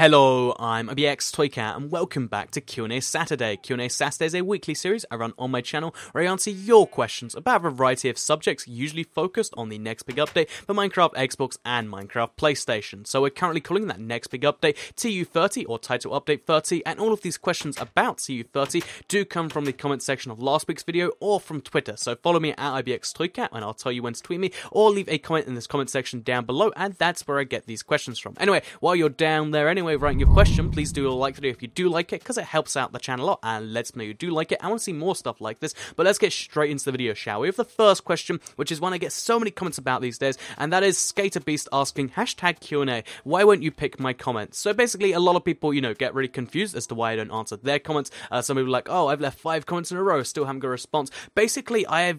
Hello, I'm IBX and welcome back to QnA Saturday. QnA Saturday is a weekly series I run on my channel where I answer your questions about a variety of subjects, usually focused on the next big update for Minecraft Xbox and Minecraft PlayStation. So we're currently calling that next big update TU30 or Title Update 30, and all of these questions about TU30 do come from the comment section of last week's video or from Twitter. So follow me at IBX and I'll tell you when to tweet me, or leave a comment in this comment section down below, and that's where I get these questions from. Anyway, while you're down there writing your question, please do like the video if you do like it, because it helps out the channel a lot and lets me know you do like it. I want to see more stuff like this, but let's get straight into the video, shall we? With the first question, which is one I get so many comments about these days, and that is SkaterBeast asking #QnA, why won't you pick my comments? So basically, a lot of people, get really confused as to why I don't answer their comments. Some people are like, oh, I've left 5 comments in a row, still haven't got a response. Basically, I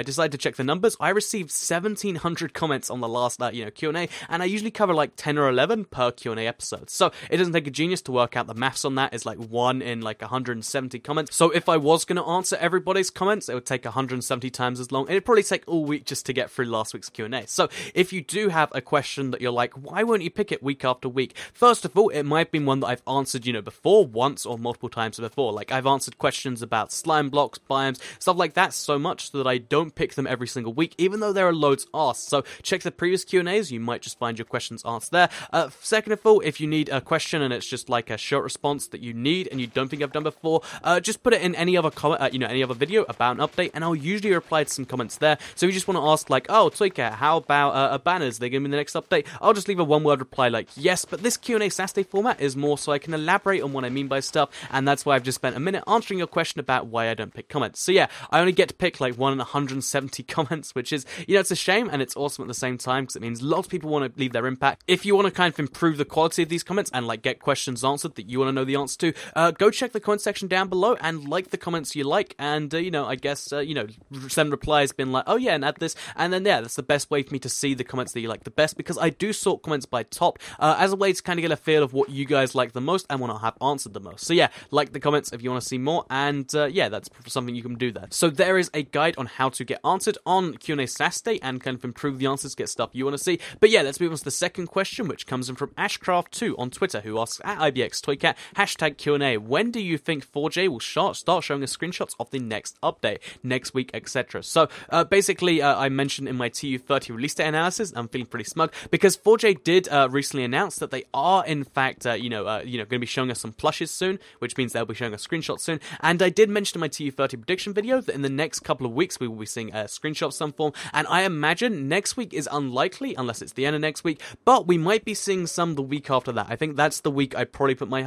decided to check the numbers. I received 1,700 comments on the last, Q&A, and I usually cover like 10 or 11 per Q&A episode. So it doesn't take a genius to work out the maths on that. It's like 1 in like 170 comments. So if I was going to answer everybody's comments, it would take 170 times as long. It'd probably take all week just to get through last week's Q&A. So if you do have a question that you're like, why won't you pick it week after week? First of all, it might have been one that I've answered, before, once or multiple times before. Like I've answered questions about slime blocks, biomes, stuff like that so much that I don't pick them every single week, even though there are loads asked. So check the previous Q&As, you might just find your questions answered there. Second of all, if you need a question and it's just like a short response that you need and you don't think I've done before, just put it in any other comment, any other video about an update, and I'll usually reply to some comments there. So if you just want to ask like, oh, Toycat, how about banners? They're going to be the next update. I'll just leave a one-word reply like yes, but this Q&A Saturday format is more so I can elaborate on what I mean by stuff, and that's why I've just spent a minute answering your question about why I don't pick comments. So yeah, I only get to pick like 1 in 170 comments, which is, it's a shame and it's awesome at the same time, because it means lots of people want to leave their impact. If you want to kind of improve the quality of these comments and like get questions answered that you want to know the answer to, go check the comment section down below and like the comments you like, and I guess send replies being like, oh yeah, and add this, and then yeah, that's the best way for me to see the comments that you like the best, because I do sort comments by top as a way to kind of get a feel of what you guys like the most and want to have answered the most. So yeah, like the comments if you want to see more, and yeah, that's something you can do there. So there is a guide on how to get answered on Q&A Saturday and kind of improve the answers, get stuff you want to see. But yeah, let's move on to the second question, which comes in from Ashcraft2 on Twitter, who asks at IBXToycat #QnA, when do you think 4J will start showing us screenshots of the next update, next week, etc.? So basically, I mentioned in my TU30 release date analysis, I'm feeling pretty smug because 4J did recently announce that they are in fact, going to be showing us some plushes soon, which means they'll be showing us screenshots soon. And I did mention in my TU30 prediction video that in the next couple of weeks we will be seeing a screenshot of some form, and I imagine next week is unlikely unless it's the end of next week, but we might be seeing some the week after that. I think that's the week I probably put my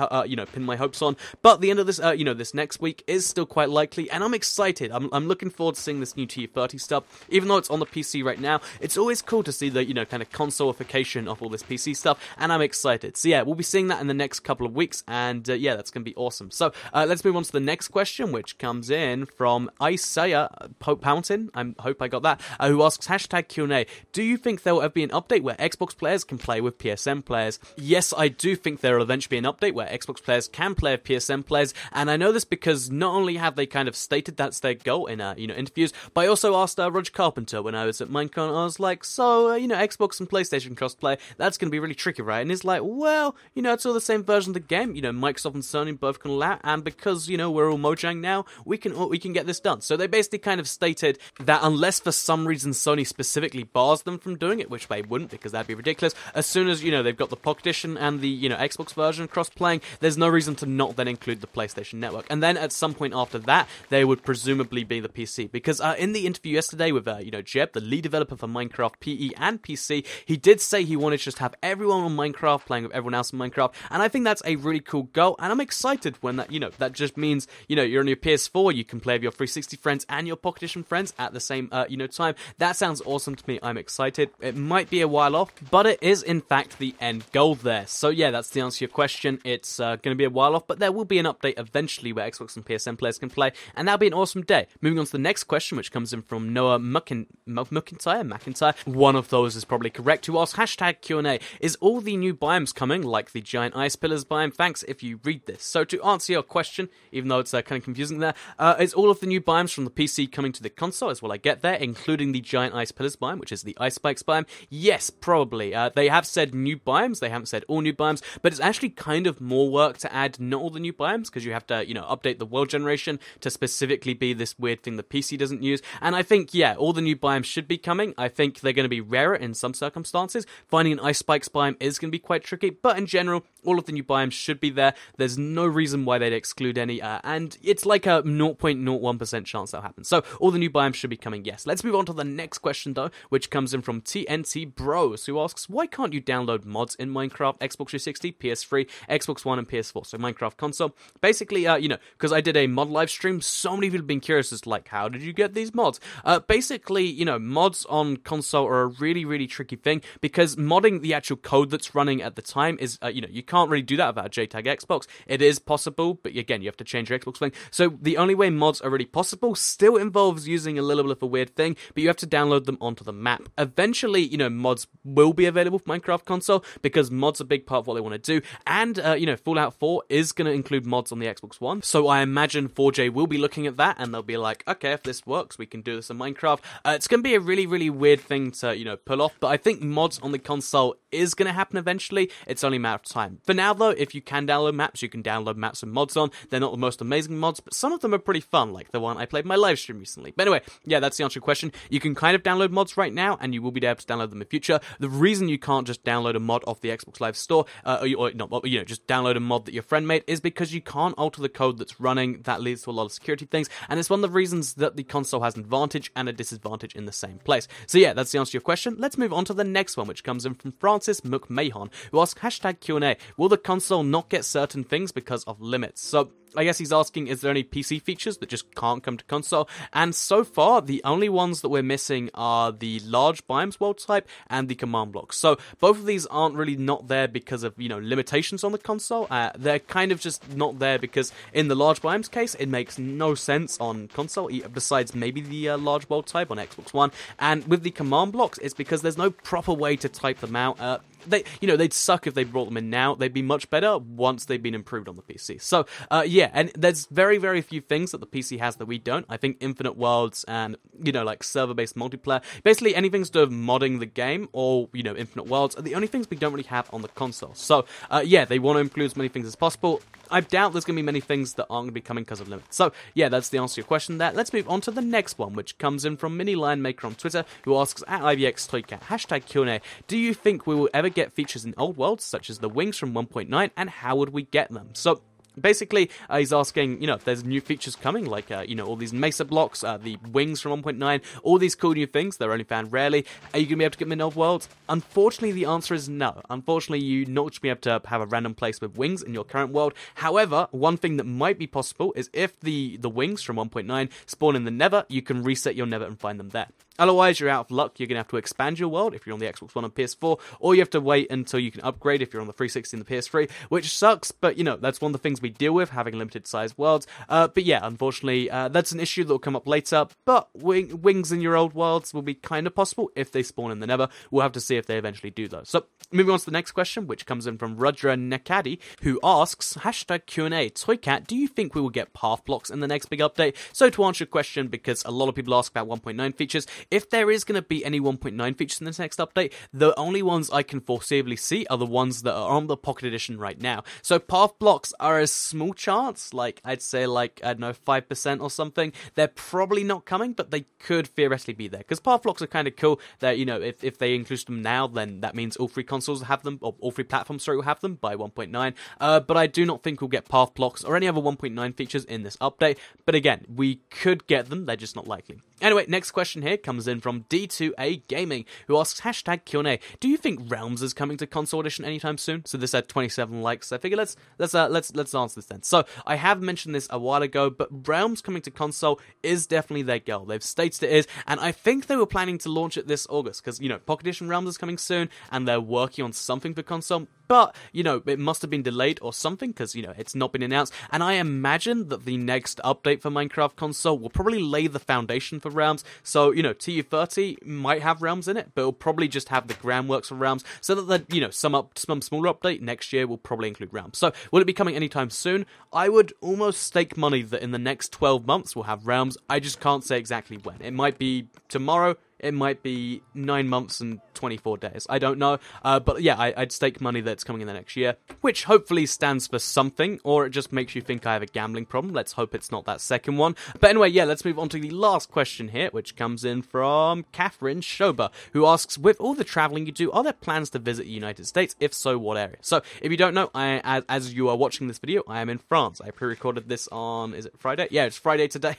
pin my hopes on, but the end of this this next week is still quite likely, and I'm excited. I'm looking forward to seeing this new TU30 stuff. Even though it's on the PC right now, it's always cool to see the kind of consolification of all this PC stuff, and I'm excited. So yeah, we'll be seeing that in the next couple of weeks, and yeah, that's gonna be awesome. So let's move on to the next question, which comes in from Isaiah Pountain, I hope I got that, who asks #QnA, do you think there will ever be an update where Xbox players can play with PSN players? Yes, I do think there will eventually be an update where Xbox players can play with PSN players, and I know this because not only have they kind of stated that's their goal in interviews, but I also asked Roger Carpenter when I was at Minecon. I was like, so Xbox and PlayStation crossplay, that's going to be really tricky, right? And he's like, well, it's all the same version of the game. Microsoft and Sony both can allow, and because we're all Mojang now, we can get this done. So they basically kind of stated that unless for some reason Sony specifically bars them from doing it, which they wouldn't because that'd be ridiculous, as soon as they've got the Pocket Edition and the Xbox version cross-playing, there's no reason to not then include the PlayStation Network. And then at some point after that, they would presumably be the PC, because in the interview yesterday with Jeb, the lead developer for Minecraft PE and PC, he did say he wanted to just have everyone on Minecraft playing with everyone else on Minecraft, and I think that's a really cool goal, and I'm excited when that that just means you're on your PS4, you can play with your 360 friends and your Pocket Edition friends at the same time. That sounds awesome to me. I'm excited. It might be a while off, but it is in fact the end goal there. So yeah, that's the answer to your question. It's going to be a while off, but there will be an update eventually where Xbox and PSN players can play, and that'll be an awesome day. Moving on to the next question, which comes in from Noah McIntyre. One of those is probably correct, who asks #QnA, is all the new biomes coming, like the giant ice pillars biome? Thanks if you read this. So to answer your question, even though it's kind of confusing there, is all of the new biomes from the PC coming to the console as well I get there, including the giant ice pillars biome, which is the ice spikes biome? Yes, probably. They have said new biomes, they haven't said all new biomes. biomes, but it's actually kind of more work to add not all the new biomes, because you have to, update the world generation to specifically be this weird thing the PC doesn't use. And I think, yeah, all the new biomes should be coming. I think they're going to be rarer in some circumstances. Finding an ice spikes biome is going to be quite tricky, but in general, all of the new biomes should be there. There's no reason why they'd exclude any, and it's like a 0.01% chance that'll happen. So all the new biomes should be coming, yes. Let's move on to the next question, though, which comes in from TNT Bros, who asks, why can't you download mods in Minecraft, Xbox 360, PS3, Xbox One, and PS4? So Minecraft console. Basically, because I did a mod live stream, so many people have been curious as to, like, how did you get these mods? Basically, mods on console are a really, really tricky thing, because modding the actual code that's running at the time is, you can't really do that without a JTAG Xbox. It is possible, but again, you have to change your Xbox thing. So the only way mods are really possible still involves using a little bit of a weird thing, but you have to download them onto the map. Eventually, mods will be available for Minecraft console, because mods are a big part of what they want to do, and, Fallout 4 is going to include mods on the Xbox One, so I imagine 4J will be looking at that, and they'll be like, okay, if this works, we can do this in Minecraft. It's going to be a really, really weird thing to, pull off, but I think mods on the console is going to happen eventually. It's only a matter of time. For now, though, if you can download maps, you can download maps with mods on. They're not the most amazing mods, but some of them are pretty fun, like the one I played in my live stream recently. But anyway, yeah, that's the answer to your question. You can kind of download mods right now, and you will be able to download them in future. The reason you can't just download a mod off the Xbox Live Store, just download a mod that your friend made, is because you can't alter the code that's running. That leads to a lot of security things, and it's one of the reasons that the console has an advantage and a disadvantage in the same place. So yeah, that's the answer to your question. Let's move on to the next one, which comes in from Francis McMahon, who asks, #QnA, will the console not get certain things because of limits? So I guess he's asking, is there any PC features that just can't come to console? And so far, the only ones that we're missing are the large biomes world type and the command blocks. So both of these aren't really not there because of, limitations on the console. They're kind of just not there because in the large biomes case, it makes no sense on console, besides maybe the large world type on Xbox One. And with the command blocks, it's because there's no proper way to type them out. They'd suck if they brought them in now. They'd be much better once they've been improved on the PC. So, yeah, and there's very, very few things that the PC has that we don't. I think infinite worlds and, like server-based multiplayer, basically anything to do with modding the game or, infinite worlds are the only things we don't really have on the console. So, yeah, they want to include as many things as possible. I doubt there's going to be many things that aren't going to be coming because of limits. So, yeah, that's the answer to your question there. Let's move on to the next one, which comes in from Mini Lion Maker on Twitter, who asks, @IVXToycat, #QnA, do you think we will ever get features in old worlds, such as the wings from 1.9, and how would we get them? So, basically, he's asking, if there's new features coming, like, all these mesa blocks, the wings from 1.9, all these cool new things, they're only found rarely. Are you going to be able to get them in old worlds? Unfortunately, the answer is no. Unfortunately, you're not going to be able to have a random place with wings in your current world. However, one thing that might be possible is if the wings from 1.9 spawn in the Nether, you can reset your Nether and find them there. Otherwise, you're out of luck. You're going to have to expand your world if you're on the Xbox One and PS4, or you have to wait until you can upgrade if you're on the 360 and the PS3, which sucks, but, that's one of the things we deal with, having limited-sized worlds. But yeah, unfortunately, that's an issue that will come up later, but wings in your old worlds will be kind of possible if they spawn in the Nether. We'll have to see if they eventually do, though. So, moving on to the next question, which comes in from Rudra Nakadi, who asks, #QnA, Toycat, do you think we will get path blocks in the next big update? So, to answer your question, because a lot of people ask about 1.9 features, if there is going to be any 1.9 features in this next update, the only ones I can foreseeably see are the ones that are on the Pocket Edition right now. So path blocks are a small chance, I'd say, I don't know, 5% or something. They're probably not coming, but they could theoretically be there, because path blocks are kind of cool. That, if they include them now, then that means all three consoles will have them, or all three platforms, will have them by 1.9. But I do not think we'll get path blocks or any other 1.9 features in this update. But again, we could get them, they're just not likely. Anyway, next question here comes in from D2A Gaming, who asks, #QnA, do you think Realms is coming to Consolidation anytime soon? So this had 27 likes, so I figure let's answer this then. So I have mentioned this a while ago, but Realms coming to console is definitely their goal. They've stated it is, and I think they were planning to launch it this August, because, Pocket Edition Realms is coming soon, and they're working on something for console. But, it must have been delayed or something, because, it's not been announced. And I imagine that the next update for Minecraft console will probably lay the foundation for Realms. So, TU30 might have Realms in it, but it'll probably just have the groundworks for Realms, so that the, some smaller update next year will probably include Realms. So, will it be coming anytime soon? I would almost stake money that in the next 12 months we'll have Realms. I just can't say exactly when. It might be tomorrow. It might be 9 months and 24 days. I don't know, but yeah, I'd stake money that's coming in the next year, which hopefully stands for something, or it just makes you think I have a gambling problem. Let's hope it's not that second one. But anyway, yeah, let's move on to the last question here, which comes in from Catherine Schober, who asks, with all the traveling you do, are there plans to visit the United States? If so, what area? So, if you don't know, as you are watching this video, I am in France. I pre-recorded this on, is it Friday? Yeah, it's Friday today,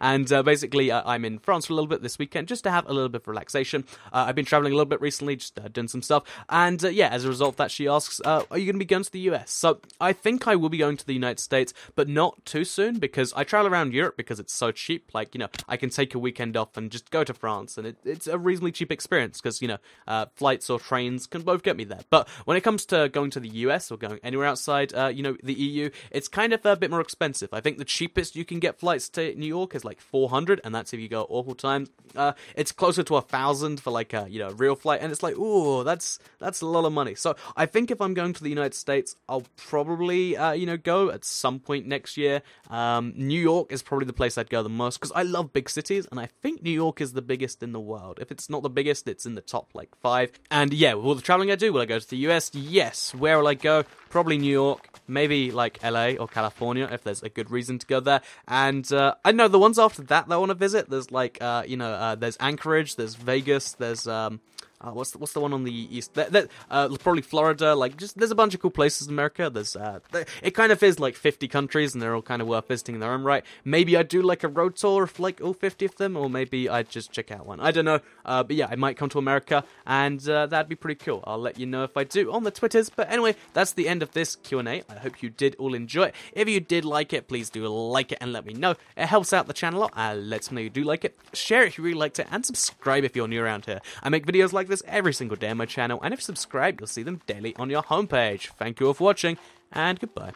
and basically, I'm in France for a little bit this weekend, just to have a little bit of relaxation. I've been traveling a little bit recently, just doing some stuff, and yeah, as a result of that, she asks, are you going to be going to the US? So, I think I will be going to the United States, but not too soon, because I travel around Europe because it's so cheap. Like, you know, I can take a weekend off and just go to France, and it's a reasonably cheap experience, because, you know, flights or trains can both get me there. But when it comes to going to the US or going anywhere outside, you know, the EU, it's kind of a bit more expensive. I think the cheapest you can get flights to New York is like 400, and that's if you go awful times. It's closer to 1,000 for like a, you know, real flight, and it's like, ooh, that's a lot of money. So I think if I'm going to the United States, I'll probably, you know, go at some point next year. New York is probably the place I'd go the most, because I love big cities, and I think New York is the biggest in the world. If it's not the biggest, it's in the top like 5. And yeah, with all the traveling I do, will I go to the US? Yes. Where will I go? Probably New York, maybe like LA or California if there's a good reason to go there. And I know the ones after that I want to visit. There's like you know, there's Anchorage, there's Vegas, there's what's the one on the east? Probably Florida. Like, just there's a bunch of cool places in America. There's it kind of is like 50 countries, and they're all kind of worth visiting in their own right. Maybe I'd do like a road tour of like all 50 of them, or maybe I'd just check out one. I don't know. But yeah, I might come to America, and that'd be pretty cool. I'll let you know if I do on the Twitters. But anyway, that's the end of this Q&A. I hope you did all enjoy it. If you did like it, please do like it and let me know. It helps out the channel a lot. Let me know you do like it. Share it if you really liked it, and subscribe if you're new around here. I make videos like this every single day on my channel, and if you subscribe, you'll see them daily on your homepage. Thank you all for watching, and goodbye.